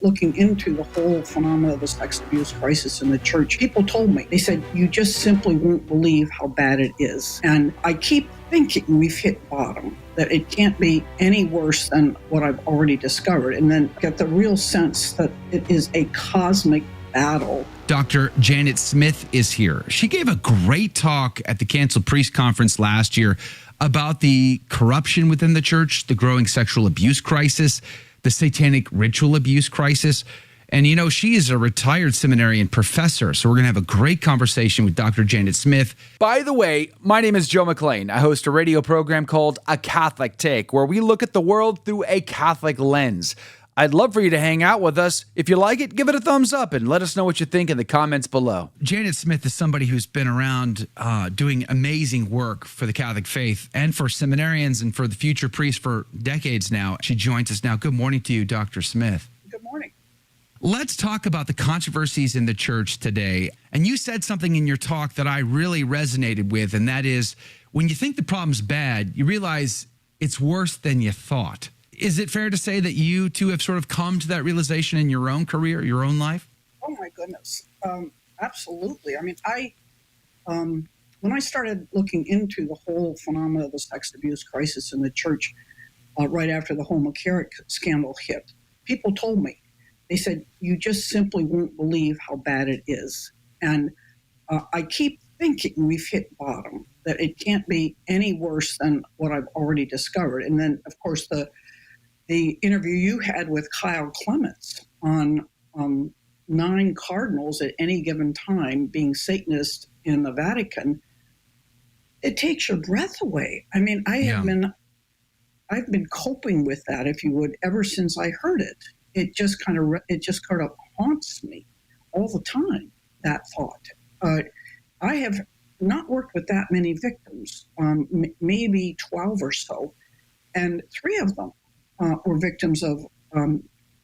looking into the whole phenomena of the sex abuse crisis in the church, people told me, they said, you just simply won't believe how bad it is. And I keep thinking we've hit bottom, that it can't be any worse than what I've already discovered, and then get the real sense that it is a cosmic battle. Dr. Janet Smith is here. She gave a great talk at the Canceled Priest Conference last year about the corruption within the church, the growing sexual abuse crisis, the satanic ritual abuse crisis. And, you know, she is a retired seminarian professor. So we're going to have a great conversation with Dr. Janet Smith. By the way, my name is Joe McClane. I host a radio program called A Catholic Take, where we look at the world through a Catholic lens. I'd love for you to hang out with us. If you like it, give it a thumbs up and let us know what you think in the comments below. Janet Smith is somebody who's been around doing amazing work for the Catholic faith and for seminarians and for the future priests for decades now. She joins us now. Good morning to you, Dr. Smith. Good morning. Let's talk about the controversies in the church today. And you said something in your talk that I really resonated with, and that is when you think the problem's bad, you realize it's worse than you thought. Is it fair to say that you two have sort of come to that realization in your own career, your own life? Oh my goodness. Absolutely. I mean, when I started looking into the whole phenomena of the sex abuse crisis in the church, right after the whole McClane scandal hit, people told me, they said, you just simply won't believe how bad it is. And I keep thinking we've hit bottom, that it can't be any worse than what I've already discovered. And then, of course, the interview you had with Kyle Clements on 9 cardinals at any given time being Satanists in the Vatican, it takes your breath away. I mean, I've been coping with that, if you would, ever since I heard it. It just kind of haunts me all the time, that thought. I have not worked with that many victims, maybe 12 or so, and 3 of them were victims of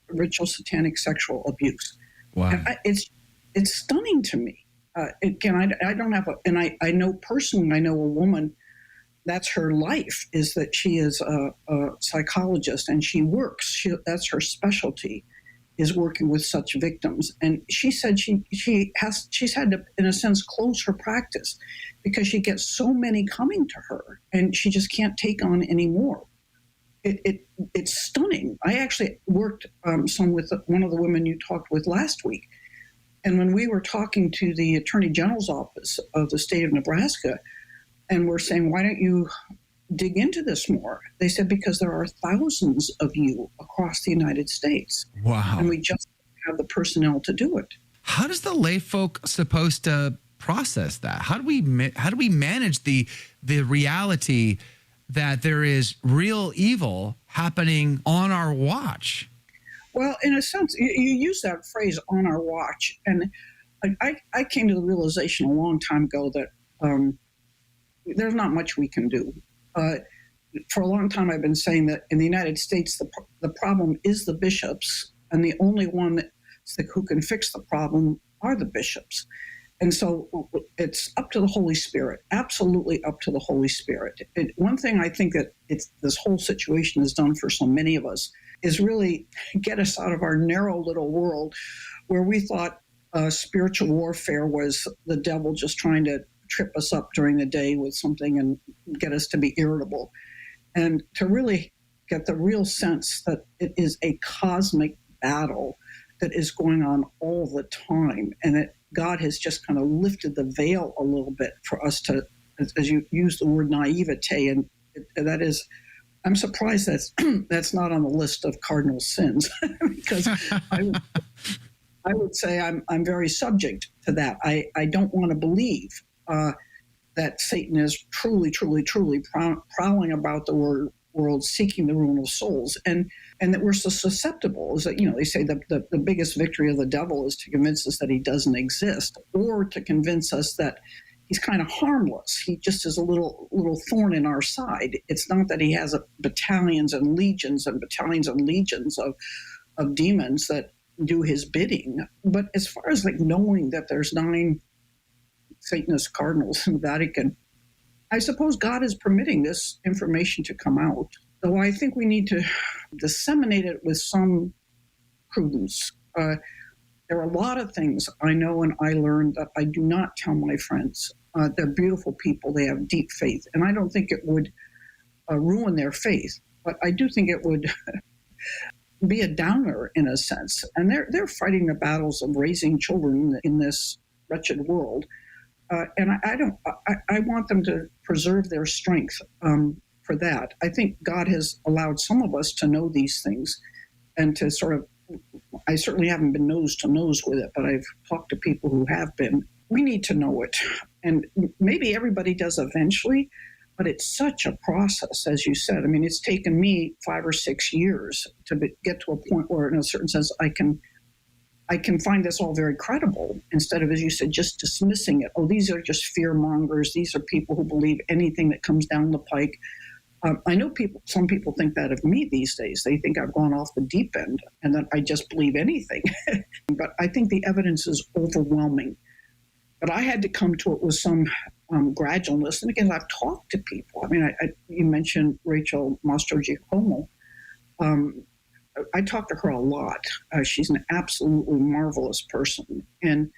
ritual satanic sexual abuse. Wow. It's stunning to me. Again, I don't have I know personally, I know a woman, that's her life, is that she is a psychologist and she works. That's her specialty, is working with such victims. And she said she's had to, in a sense, close her practice because she gets so many coming to her and she just can't take on any more. It's stunning. I actually worked some with one of the women you talked with last week. And when we were talking to the Attorney General's office of the state of Nebraska, and we're saying, why don't you dig into this more? They said, because there are thousands of you across the United States. Wow. And we just have the personnel to do it. How does the lay folk supposed to process that? How do we manage the reality that there is real evil happening on our watch? Well, in a sense, you use that phrase, on our watch. And I came to the realization a long time ago that there's not much we can do. For a long time, I've been saying that in the United States, the problem is the bishops, and the only one who can fix the problem are the bishops. And so it's up to the Holy Spirit, absolutely up to the Holy Spirit. One thing I think that this whole situation has done for so many of us is really get us out of our narrow little world where we thought spiritual warfare was the devil just trying to trip us up during the day with something and get us to be irritable. And to really get the real sense that it is a cosmic battle that is going on all the time, and that God has just kind of lifted the veil a little bit for us to, as you use the word, naivete, and that is, I'm surprised that's not on the list of cardinal sins because I would say I'm very subject to that. I don't want to believe that Satan is truly prowling about the world seeking the ruin of souls, and that we're so susceptible. Is that, they say that the biggest victory of the devil is to convince us that he doesn't exist, or to convince us that he's kind of harmless. He just is a little thorn in our side. It's not that he has battalions and legions of demons that do his bidding. But as far as knowing that there's 9 Satanist cardinals in the Vatican, I suppose God is permitting this information to come out, though I think we need to disseminate it with some prudence. There are a lot of things I know and I learned that I do not tell my friends. They're beautiful people. They have deep faith. And I don't think it would ruin their faith, but I do think it would be a downer in a sense. And they're fighting the battles of raising children in this wretched world. And I want them to preserve their strength for that. I think God has allowed some of us to know these things and to sort of, I certainly haven't been nose to nose with it, but I've talked to people who have been. We need to know it. And maybe everybody does eventually, but it's such a process, as you said. I mean, it's taken me 5 or 6 years to get to a point where, in a certain sense, I can find this all very credible instead of, as you said, just dismissing it. Oh, these are just fear mongers. These are people who believe anything that comes down the pike. I know some people think that of me these days. They think I've gone off the deep end and that I just believe anything. But I think the evidence is overwhelming. But I had to come to it with some gradualness. And again, I've talked to people. I mean, you mentioned Rachel Mastrogiacomo. I talk to her a lot. She's an absolutely marvelous person and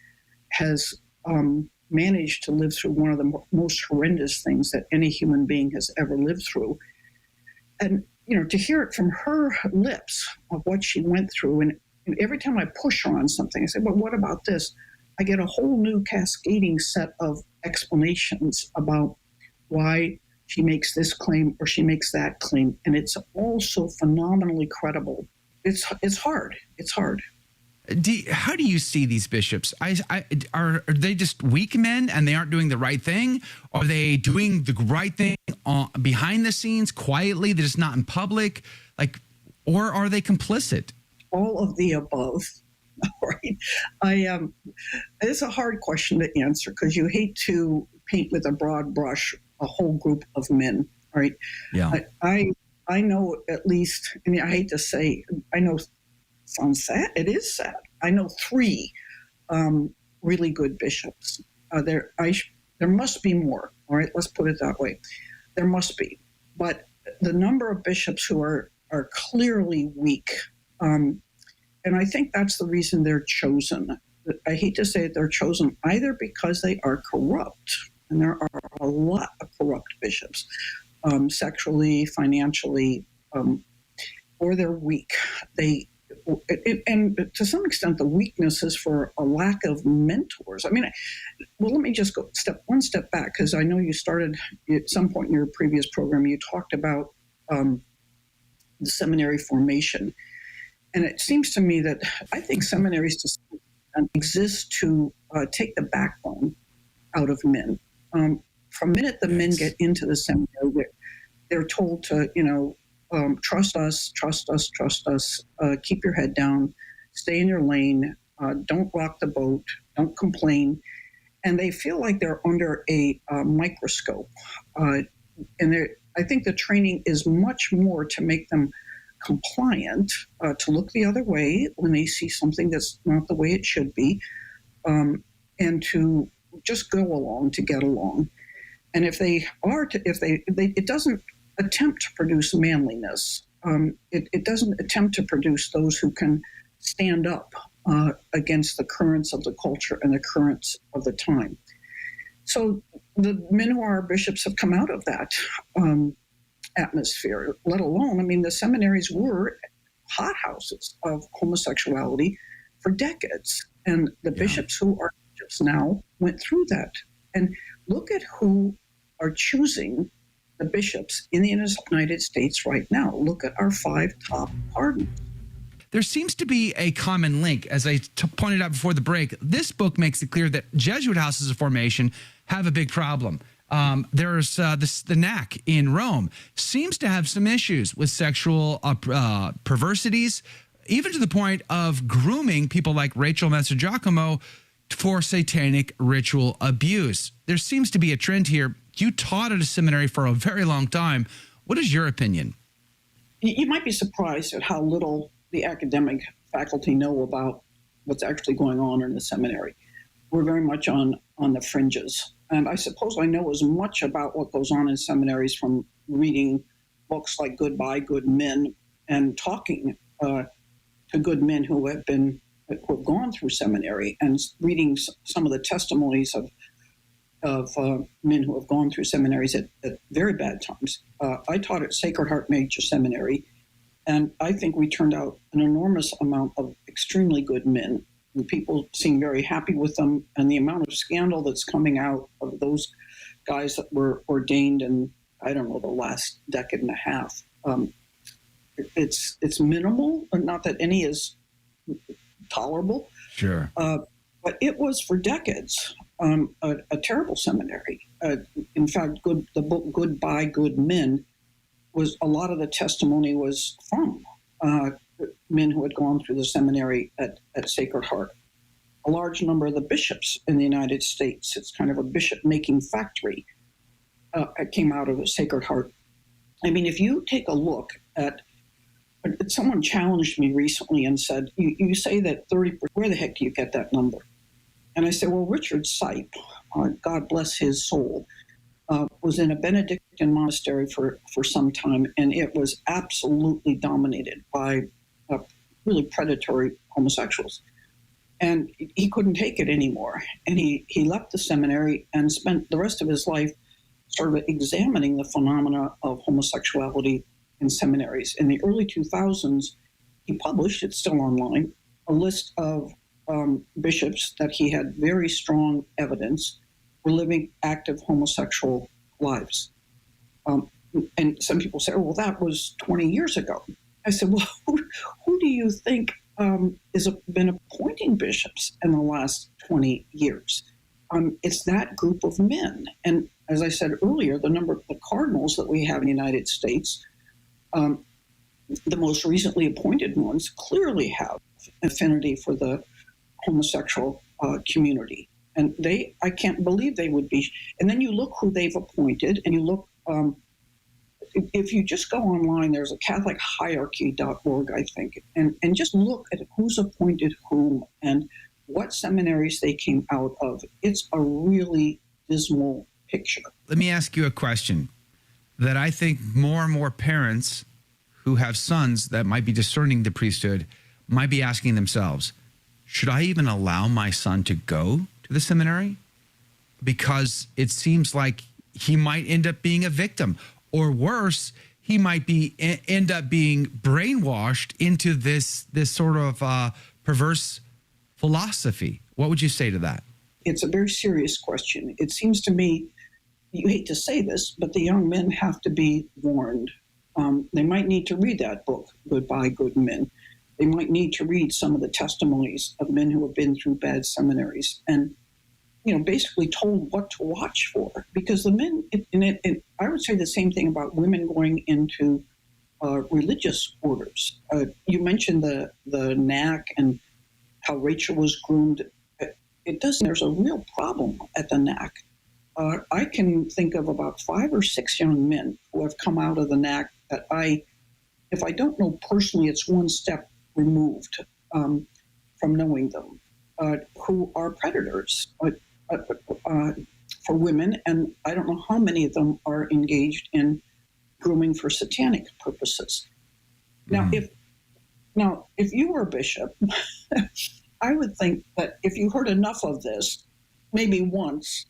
has managed to live through one of the most horrendous things that any human being has ever lived through. And, to hear it from her lips of what she went through, and every time I push her on something, I say, well, what about this? I get a whole new cascading set of explanations about why she makes this claim or she makes that claim. And it's all so phenomenally credible. It's hard. It's hard. How do you see these bishops? Are they just weak men and they aren't doing the right thing? Are they doing the right thing behind the scenes quietly? They're just not in public? Or are they complicit? All of the above. Right? It's a hard question to answer because you hate to paint with a broad brush a whole group of men. Right? Yeah. I know at least. I mean, I hate to say. I know. Sounds sad. It is sad. I know 3 really good bishops. There must be more. All right, let's put it that way. There must be, but the number of bishops who are clearly weak, and I think that's the reason they're chosen. I hate to say it, they're chosen either because they are corrupt, and there are a lot of corrupt bishops, sexually, financially, or they're weak. And to some extent, the weakness is for a lack of mentors. I mean, let me just go one step back, because I know you started at some point in your previous program, you talked about the seminary formation. And it seems to me that I think seminaries exist to take the backbone out of men. From the minute the men get into the seminary, they're told to, trust us, keep your head down, stay in your lane, don't rock the boat, don't complain. And they feel like they're under a microscope. And I think the training is much more to make them compliant, to look the other way when they see something that's not the way it should be, and to just go along to get along. And if they are, it doesn't attempt to produce manliness. It doesn't attempt to produce those who can stand up against the currents of the culture and the currents of the time. So the men who are bishops have come out of that atmosphere, let alone, the seminaries were hothouses of homosexuality for decades. And the bishops who are bishops now went through that. And look at who are choosing the bishops in the United States right now. Look at our 5 top pardons. There seems to be a common link. As I pointed out before the break, this book makes it clear that Jesuit houses of formation have a big problem. There's the NAC in Rome seems to have some issues with sexual perversities, even to the point of grooming people like Rachel Mastrogiacomo for satanic ritual abuse. There seems to be a trend here. You taught at a seminary for a very long time. What is your opinion? You might be surprised at how little the academic faculty know about what's actually going on in the seminary. We're very much on the fringes. And I suppose I know as much about what goes on in seminaries from reading books like Goodbye, Good Men and talking to good men who have gone through seminary, and reading some of the testimonies of men who have gone through seminaries at very bad times. I taught at Sacred Heart Major Seminary, and I think we turned out an enormous amount of extremely good men. And people seem very happy with them, and the amount of scandal that's coming out of those guys that were ordained in, I don't know, the last decade and a half, it's minimal, not that any is tolerable. Sure. But it was for decades a terrible seminary. In fact, the book Goodbye Good Men, was a lot of the testimony was from men who had gone through the seminary at Sacred Heart. A large number of the bishops in the United States, it's kind of a bishop-making factory, came out of Sacred Heart. I mean, if you take a look at, someone challenged me recently and said, you say that 30%, where the heck do you get that number? And I said, well, Richard Sipe, God bless his soul, was in a Benedictine monastery for some time, and it was absolutely dominated by really predatory homosexuals. And he couldn't take it anymore. And he left the seminary and spent the rest of his life sort of examining the phenomena of homosexuality in seminaries. In the early 2000s, he published, it's still online, a list of bishops that he had very strong evidence were living active homosexual lives. And some people say, oh, well, that was 20 years ago. I said, well, who do you think has been appointing bishops in the last 20 years? It's that group of men. And as I said earlier, the number of the cardinals that we have in the United States, the most recently appointed ones clearly have affinity for the homosexual community. And I can't believe they would be. And then you look who they've appointed, and you look, if you just go online, there's a CatholicHierarchy.org, I think, and just look at who's appointed whom and what seminaries they came out of. It's a really dismal picture. Let me ask you a question that I think more and more parents who have sons that might be discerning the priesthood might be asking themselves, should I even allow my son to go to the seminary? Because it seems like he might end up being a victim, or worse, he might end up being brainwashed into this sort of perverse philosophy. What would you say to that? It's a very serious question. It seems to me, you hate to say this, but the young men have to be warned. They might need to read that book, Goodbye Good Men. They might need to read some of the testimonies of men who have been through bad seminaries and, basically told what to watch for. Because the men, and I would say the same thing about women going into religious orders. You mentioned the NAC and how Rachel was groomed. There's a real problem at the NAC. I can think of about 5 or 6 young men who have come out of the NAC that if I don't know personally, it's one step removed from knowing them, who are predators for women, and I don't know how many of them are engaged in grooming for satanic purposes. Now, if you were a bishop, I would think that if you heard enough of this, maybe once,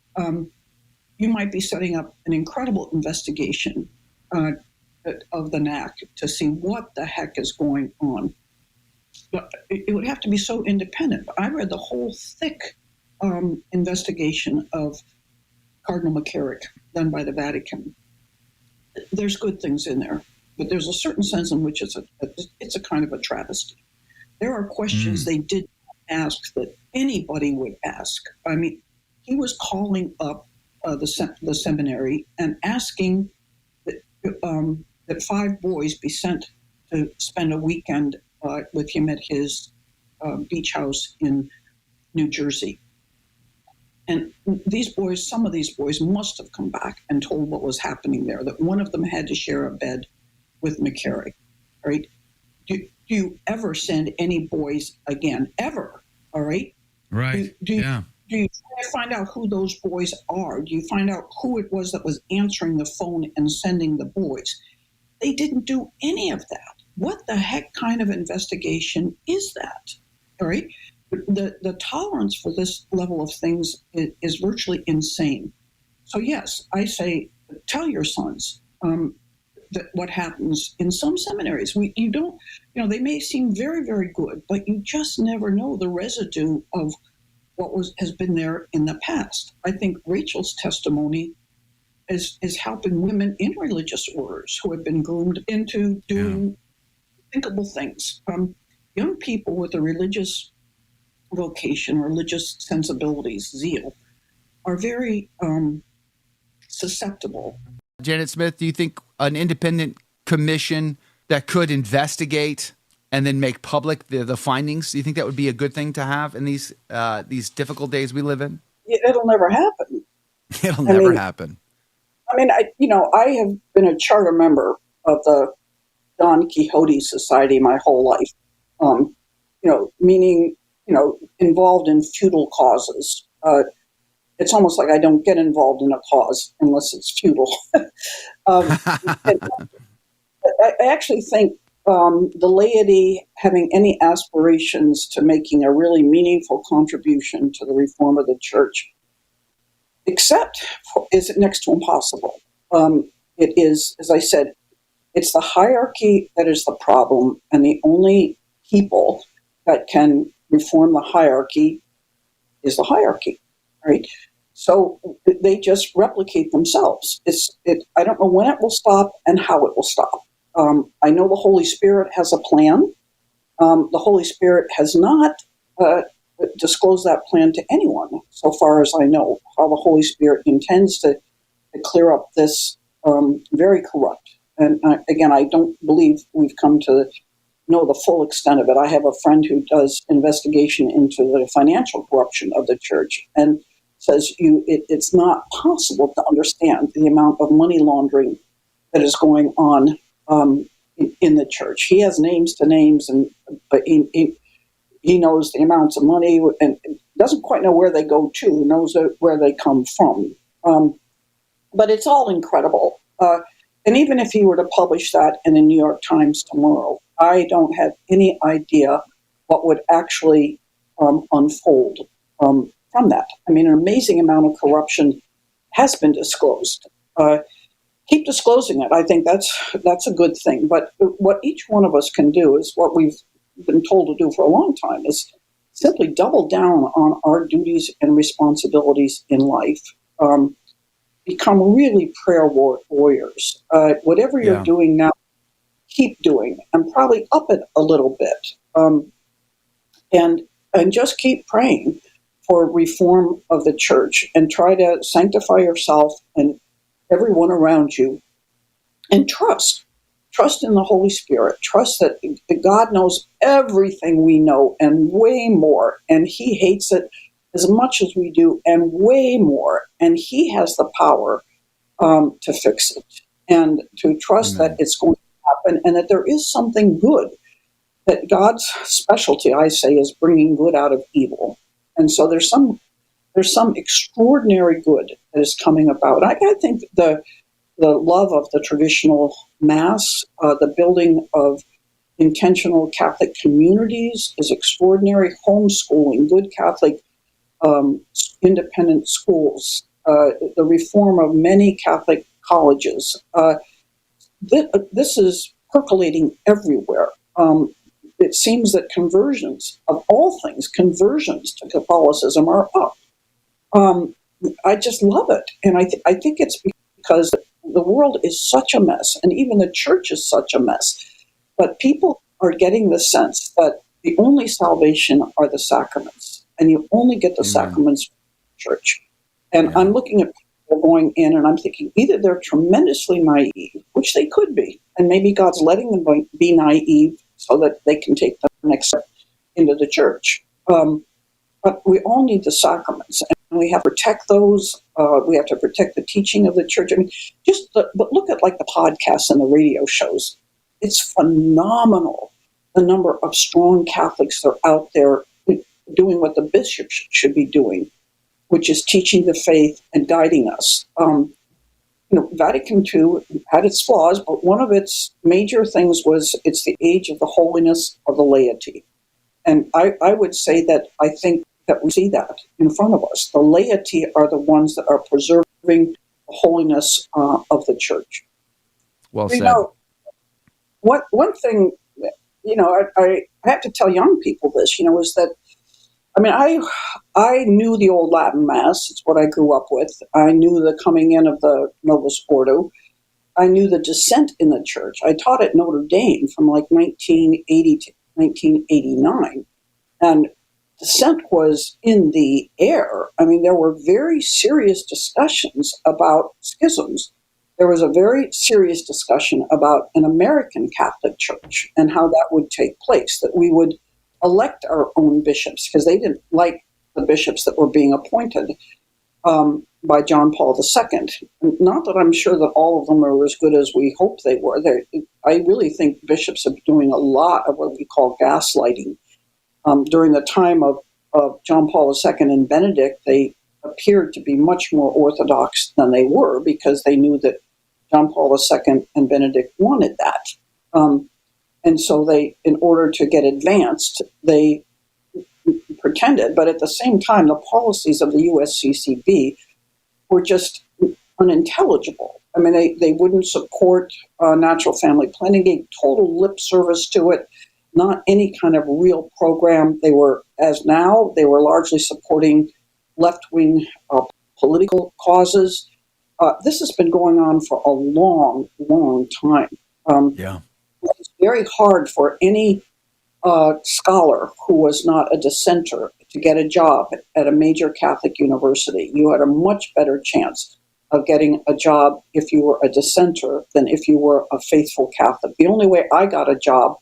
you might be setting up an incredible investigation of the NAC to see what the heck is going on. But it would have to be so independent. I read the whole thick investigation of Cardinal McCarrick done by the Vatican. There's good things in there, but there's a certain sense in which it's a kind of a travesty. There are questions they did not ask that anybody would ask. I mean, he was calling up the seminary and asking that 5 boys be sent to spend a weekend with him at his beach house in New Jersey. And some of these boys must have come back and told what was happening there, that one of them had to share a bed with McCarrick, right? Do you ever send any boys again, ever, all right? Right, Do you try to find out who those boys are? Do you find out who it was that was answering the phone and sending the boys? They didn't do any of that. what the heck kind of investigation is that? All right. The tolerance for this level of things is virtually insane. So yes, I say, tell your sons that what happens in some seminaries. You don't, they may seem very, very good, but you just never know the residue of what has been there in the past. I think Rachel's testimony is helping women in religious orders who have been groomed into doing unthinkable things. Young people with a religious vocation, religious sensibilities, zeal, are very susceptible. Janet Smith, do you think an independent commission that could investigate and then make public the findings, do you think that would be a good thing to have in these difficult days we live in? It'll never happen. It'll never happen. I have been a charter member of the Don Quixote Society my whole life, meaning, involved in feudal causes. It's almost like I don't get involved in a cause unless it's feudal. I actually think the laity having any aspirations to making a really meaningful contribution to the reform of the church, is next to impossible. It is, as I said, it's the hierarchy that is the problem, and the only people that can reform the hierarchy is the hierarchy, right? So they just replicate themselves. I don't know when it will stop and how it will stop. I know the Holy Spirit has a plan. The Holy Spirit has not disclosed that plan to anyone, so far as I know, how the Holy Spirit intends to clear up this very corrupt. And again, I don't believe we've come to know the full extent of it. I have a friend who does investigation into the financial corruption of the church and says it's not possible to understand the amount of money laundering that is going on in the church. He has names to names, but he knows the amounts of money and doesn't quite know where they go to, knows where they come from. But it's all incredible. And even if he were to publish that in the New York Times tomorrow, I don't have any idea what would actually unfold from that. I mean, an amazing amount of corruption has been disclosed. Keep disclosing it. I think that's a good thing. But what each one of us can do is what we've been told to do for a long time, is simply double down on our duties and responsibilities in life. Become really prayer warriors. Whatever you're doing now, keep doing, and probably up it a little bit. And just keep praying for reform of the church, and try to sanctify yourself and everyone around you, and trust in the Holy Spirit. Trust that God knows everything we know and way more, and he hates it as much as we do and way more, and he has the power to fix it, and to trust that it's going to happen, and that there is something good, that God's specialty, I say, is bringing good out of evil. And so there's some extraordinary good that is coming about. I think the love of the traditional Mass, the building of intentional Catholic communities is extraordinary. Homeschooling, good Catholic independent schools, the reform of many Catholic colleges. This is percolating everywhere. It seems that conversions, of all things, conversions to Catholicism are up. I just love it. And I think it's because the world is such a mess, and even the church is such a mess. But people are getting the sense that the only salvation are the sacraments, and you only get the sacraments from the church. And I'm looking at people going in, and I'm thinking either they're tremendously naive, which they could be, and maybe God's letting them be naive so that they can take the next step into the church. But we all need the sacraments, and we have to protect those. We have to protect the teaching of the church. I mean, but look at like the podcasts and the radio shows. It's phenomenal, the number of strong Catholics that are out there doing what the bishops should be doing, which is teaching the faith and guiding us. Vatican II had its flaws, but one of its major things was it's the age of the holiness of the laity. And I would say that I think that we see that in front of us. The laity are the ones that are preserving the holiness of the church. Well said. One thing, I have to tell young people this, is that, I knew the old Latin Mass. It's what I grew up with. I knew the coming in of the Novus Ordo. I knew the dissent in the church. I taught at Notre Dame from like 1980 to 1989. And dissent was in the air. There were very serious discussions about schisms. There was a very serious discussion about an American Catholic Church and how that would take place, that we would elect our own bishops because they didn't like the bishops that were being appointed by John Paul II. Not that I'm sure that all of them are as good as we hoped they were. I really think bishops are doing a lot of what we call gaslighting. During the time of John Paul II and Benedict, they appeared to be much more orthodox than they were because they knew that John Paul II and Benedict wanted that. And so they, in order to get advanced, they pretended, but at the same time, the policies of the USCCB were just unintelligible. They wouldn't support natural family planning, gave total lip service to it, not any kind of real program. They were largely supporting left-wing political causes. This has been going on for a long, long time. It's very hard for any scholar who was not a dissenter to get a job at a major Catholic university. You had a much better chance of getting a job if you were a dissenter than if you were a faithful Catholic. The only way I got a job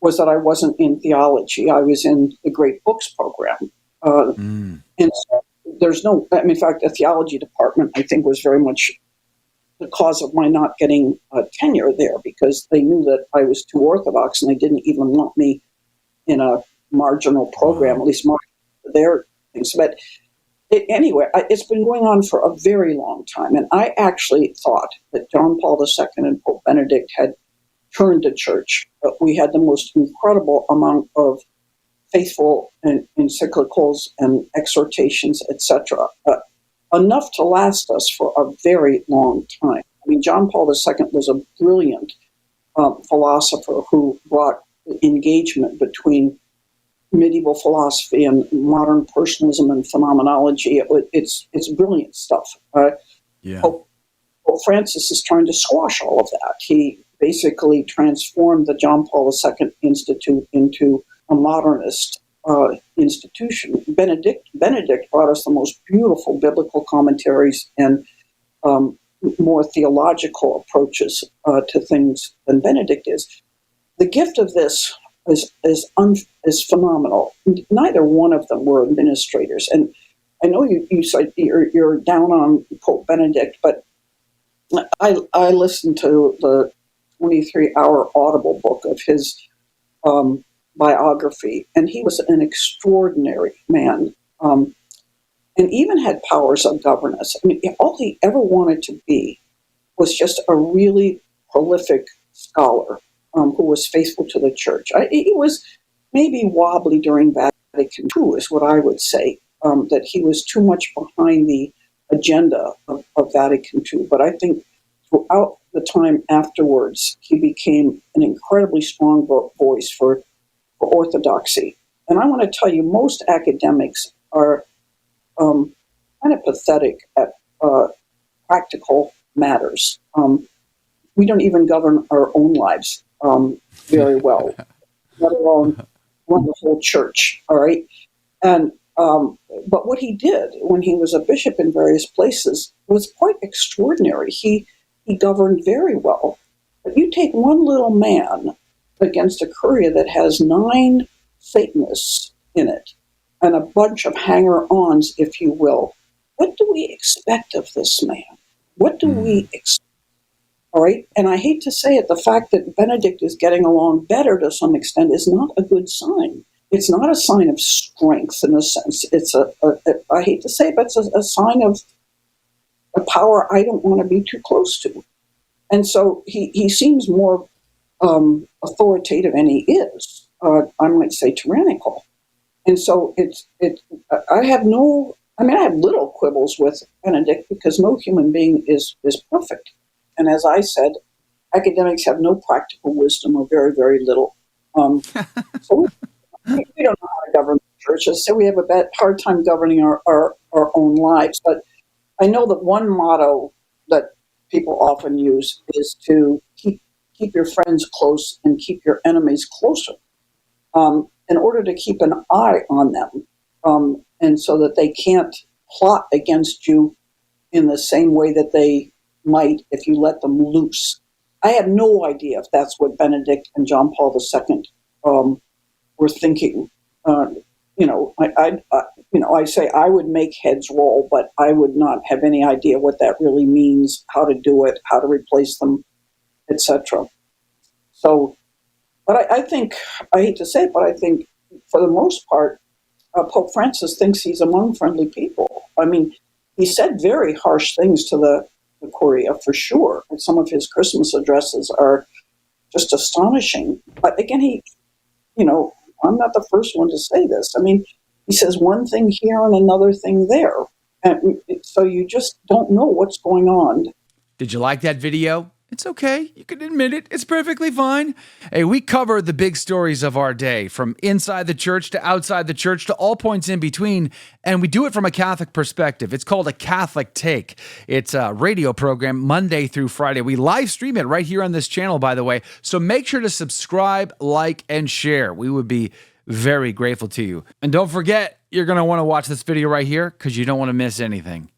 was that I wasn't in theology. I was in the Great Books program. And so there's in fact, the theology department, I think, was very much the cause of my not getting tenure there because they knew that I was too orthodox and they didn't even want me in a marginal program, at least their things. But anyway, it's been going on for a very long time. And I actually thought that John Paul II and Pope Benedict had turned the church. We had the most incredible amount of faithful encyclicals and exhortations, etc., enough to last us for a very long time. John Paul II was a brilliant philosopher who brought engagement between medieval philosophy and modern personalism and phenomenology. It's brilliant stuff. Pope Francis is trying to squash all of that. He basically transformed the John Paul II Institute into a modernist institution. Benedict brought us the most beautiful biblical commentaries and more theological approaches to things than Benedict is. The gift of this is phenomenal. Neither one of them were administrators, and I know you said you're down on Pope Benedict, but I listened to the 23-hour Audible book of his biography, and he was an extraordinary man, and even had powers of governance. All he ever wanted to be was just a really prolific scholar who was faithful to the church. He was maybe wobbly during Vatican II, is what I would say, that he was too much behind the agenda of Vatican II. But I think throughout the time afterwards, he became an incredibly strong voice for orthodoxy. And I want to tell you, most academics are kind of pathetic at practical matters. We don't even govern our own lives very well, let alone run the whole church, all right? And but what he did when he was a bishop in various places was quite extraordinary. He governed very well. But you take one little man against a curia that has 9 Satanists in it and a bunch of hanger-ons, if you will. What do we expect of this man? What do we expect? All right? And I hate to say it, the fact that Benedict is getting along better to some extent is not a good sign. It's not a sign of strength in a sense. It's I hate to say it, but it's a sign of a power I don't want to be too close to. And so he seems more authoritative, and he is, I might say, tyrannical. And so I have little quibbles with Benedict, because no human being is perfect. And as I said, academics have no practical wisdom, or very, very little. So we don't know how to govern the churches, so we have a hard time governing our own lives. But I know that one motto that people often use is to keep your friends close and keep your enemies closer, in order to keep an eye on them, and so that they can't plot against you in the same way that they might if you let them loose. I have no idea if that's what Benedict and John Paul II were thinking. I say I would make heads roll, but I would not have any idea what that really means, how to do it, how to replace them, etc. So, but I think, I hate to say it, but I think for the most part, Pope Francis thinks he's among friendly people. I mean, he said very harsh things to the Curia, for sure, and some of his Christmas addresses are just astonishing. But again, I'm not the first one to say this. I mean, he says one thing here and another thing there. And so you just don't know what's going on. Did you like that video? It's okay. You can admit it. It's perfectly fine. Hey, we cover the big stories of our day, from inside the church to outside the church to all points in between, and we do it from a Catholic perspective. It's called A Catholic Take. It's a radio program Monday through Friday. We live stream it right here on this channel, by the way, so make sure to subscribe, like, and share. We would be very grateful to you. And don't forget, you're going to want to watch this video right here because you don't want to miss anything.